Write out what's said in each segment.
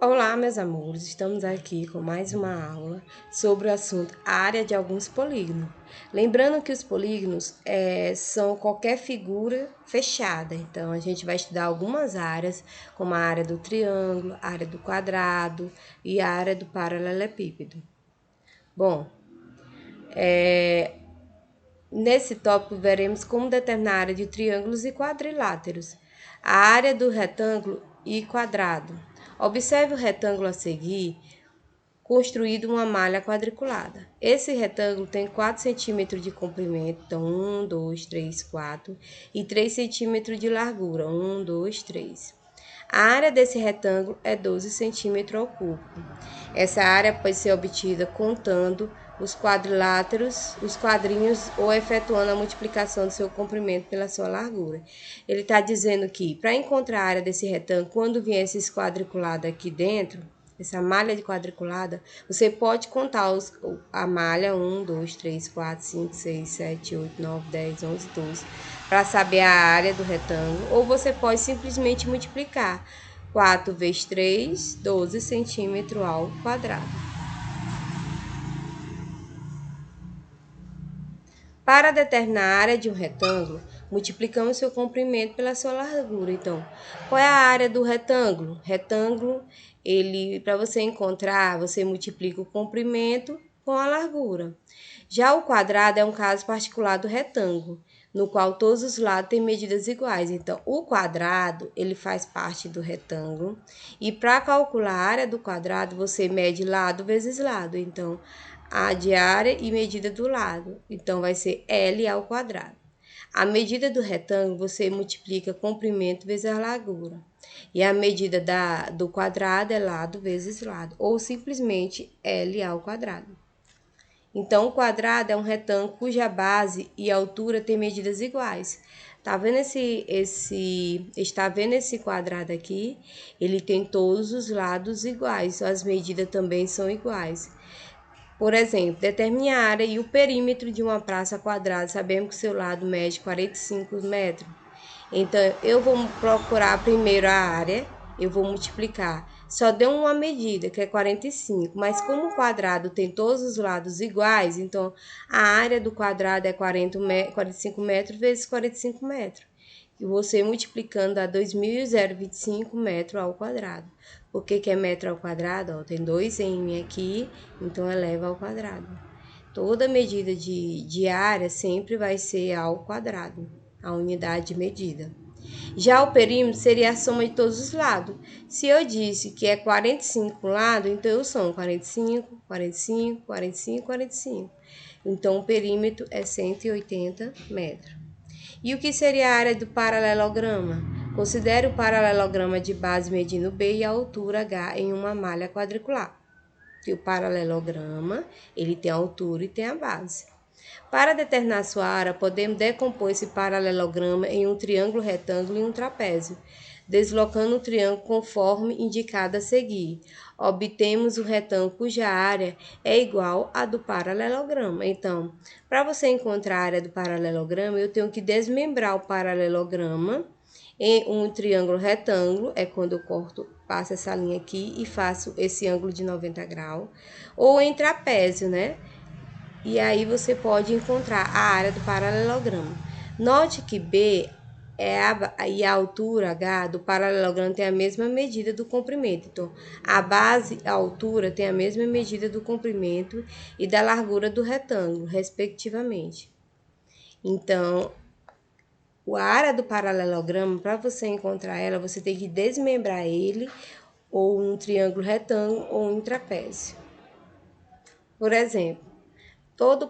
Olá, meus amores, estamos aqui com mais uma aula sobre o assunto área de alguns polígonos. Lembrando que os polígonos são qualquer figura fechada, então a gente vai estudar algumas áreas, como a área do triângulo, a área do quadrado e a área do paralelepípedo. Bom, nesse tópico veremos como determinar a área de triângulos e quadriláteros, a área do retângulo e quadrado. Observe o retângulo a seguir, construído uma malha quadriculada. Esse retângulo tem 4 centímetros de comprimento, então 1, 2, 3, 4, e 3 centímetros de largura, 1, 2, 3. A área desse retângulo é 12 centímetros ao cubo. Essa área pode ser obtida contando os quadriláteros, os quadrinhos, ou efetuando a multiplicação do seu comprimento pela sua largura. Ele está dizendo que, para encontrar a área desse retângulo, quando vier esses quadriculados aqui dentro, essa malha de quadriculada, você pode contar a malha 1, 2, 3, 4, 5, 6, 7, 8, 9, 10, 11, 12, para saber a área do retângulo, ou você pode simplesmente multiplicar 4 vezes 3, 12 centímetros ao quadrado. Para determinar a área de um retângulo, multiplicamos seu comprimento pela sua largura. Então, qual é a área do retângulo? Retângulo, para você encontrar, você multiplica o comprimento com a largura. Já o quadrado é um caso particular do retângulo, no qual todos os lados têm medidas iguais. Então, o quadrado, ele faz parte do retângulo. E para calcular a área do quadrado, você mede lado vezes lado. Então, a de área e medida do lado. Então, vai ser L ao quadrado. A medida do retângulo, você multiplica comprimento vezes a largura. E a medida do quadrado é lado vezes lado. Ou simplesmente L ao quadrado. Então, o quadrado é um retângulo cuja base e altura têm medidas iguais. Tá vendo está vendo esse quadrado aqui? Ele tem todos os lados iguais, as medidas também são iguais. Por exemplo, determine a área e o perímetro de uma praça quadrada. Sabemos que o seu lado mede 45 metros. Então, eu vou procurar primeiro a área, eu vou multiplicar. Só deu uma medida, que é 45, mas como o quadrado tem todos os lados iguais, então a área do quadrado é 45 metros vezes 45 metros. E você multiplicando dá 2.025 metros ao quadrado. Por que é metro ao quadrado? Ó, tem 2 M aqui, então eleva ao quadrado. Toda medida de área sempre vai ser ao quadrado, a unidade de medida. Já o perímetro seria a soma de todos os lados. Se eu disse que é 45 lados, então eu somo 45, 45, 45, 45. Então, o perímetro é 180 metros. E o que seria a área do paralelograma? Considere o paralelograma de base medindo B e a altura H em uma malha quadricular. E o paralelograma, ele tem a altura e tem a base. Para determinar sua área, podemos decompor esse paralelograma em um triângulo retângulo e um trapézio, deslocando o triângulo conforme indicado a seguir. Obtemos o retângulo cuja área é igual à do paralelograma. Então, para você encontrar a área do paralelograma, eu tenho que desmembrar o paralelograma em um triângulo retângulo, é quando eu passo essa linha aqui e faço esse ângulo de 90 graus, ou em trapézio, né? E aí você pode encontrar a área do paralelograma. Note que B e a altura H do paralelogramo tem a mesma medida do comprimento. Então, a base e a altura tem a mesma medida do comprimento e da largura do retângulo, respectivamente. Então, a área do paralelogramo, para você encontrar ela, você tem que desmembrar ele ou um triângulo retângulo ou um trapézio. Por exemplo, todo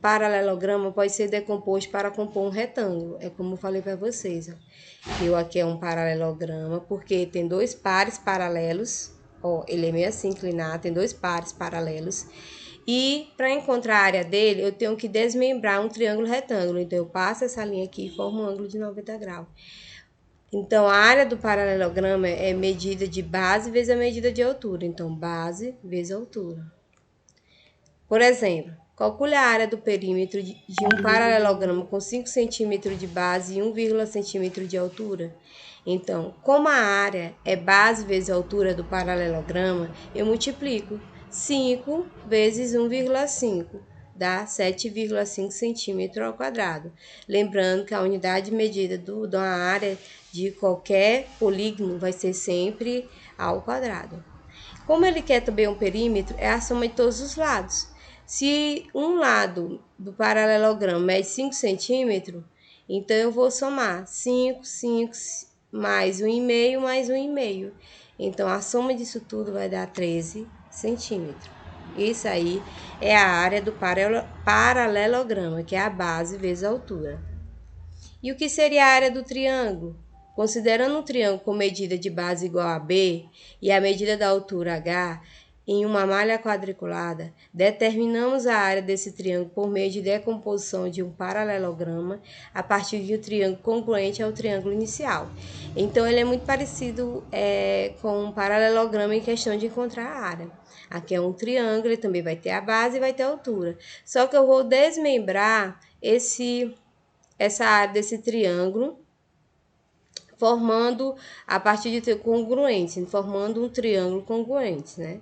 paralelograma pode ser decomposto para compor um retângulo. É como eu falei para vocês. Ó. Aqui é um paralelograma, porque tem dois pares paralelos. Ó, ele é meio assim inclinado, tem dois pares paralelos. E para encontrar a área dele, eu tenho que desmembrar um triângulo retângulo. Então, eu passo essa linha aqui e formo um ângulo de 90 graus. Então, a área do paralelograma é medida de base vezes a medida de altura. Então, base vezes altura. Por exemplo, calcule a área do perímetro de um paralelogramo com 5 cm de base e 1,1 cm de altura. Então, como a área é base vezes a altura do paralelograma, eu multiplico 5 vezes 1,5, dá 7,5 centímetros ao quadrado. Lembrando que a unidade de medida da área de qualquer polígono vai ser sempre ao quadrado. Como ele quer também um perímetro, é a soma de todos os lados. Se um lado do paralelogramo mede 5 centímetros, então eu vou somar 5, 5, mais 1,5, mais 1,5. Então, a soma disso tudo vai dar 13 centímetros. Isso aí é a área do paralelograma, que é a base vezes a altura. E o que seria a área do triângulo? Considerando um triângulo com medida de base igual a B e a medida da altura H em uma malha quadriculada, determinamos a área desse triângulo por meio de decomposição de um paralelograma a partir de um triângulo congruente ao triângulo inicial. Então, ele é muito parecido com um paralelograma em questão de encontrar a área. Aqui é um triângulo, ele também vai ter a base e vai ter a altura. Só que eu vou desmembrar essa área desse triângulo, formando a partir de congruentes, formando um triângulo congruente, né?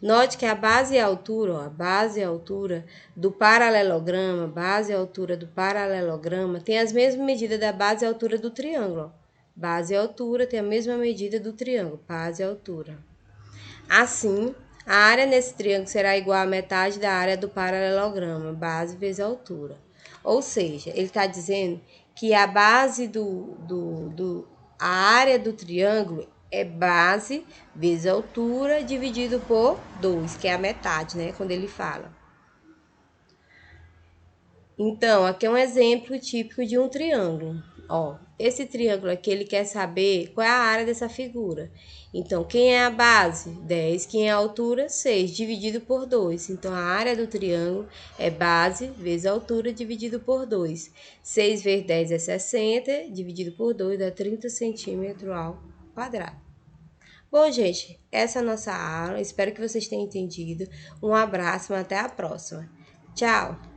Note que a base e a altura, ó, a base e a altura do paralelograma, base e altura do paralelograma tem as mesmas medidas da base e altura do triângulo. Ó. Base e altura tem a mesma medida do triângulo, base e altura. Assim, a área nesse triângulo será igual à metade da área do paralelograma, base vezes altura. Ou seja, ele está dizendo que a base a área do triângulo é base vezes altura dividido por 2, que é a metade, né? Quando ele fala. Então, aqui é um exemplo típico de um triângulo. Ó, esse triângulo aqui, ele quer saber qual é a área dessa figura. Então, quem é a base? 10. Quem é a altura? 6, dividido por 2. Então, a área do triângulo é base vezes altura dividido por 2. 6 vezes 10 é 60, dividido por 2 dá 30 centímetros ao quadrado. Bom, gente, essa é a nossa aula. Espero que vocês tenham entendido. Um abraço e até a próxima. Tchau!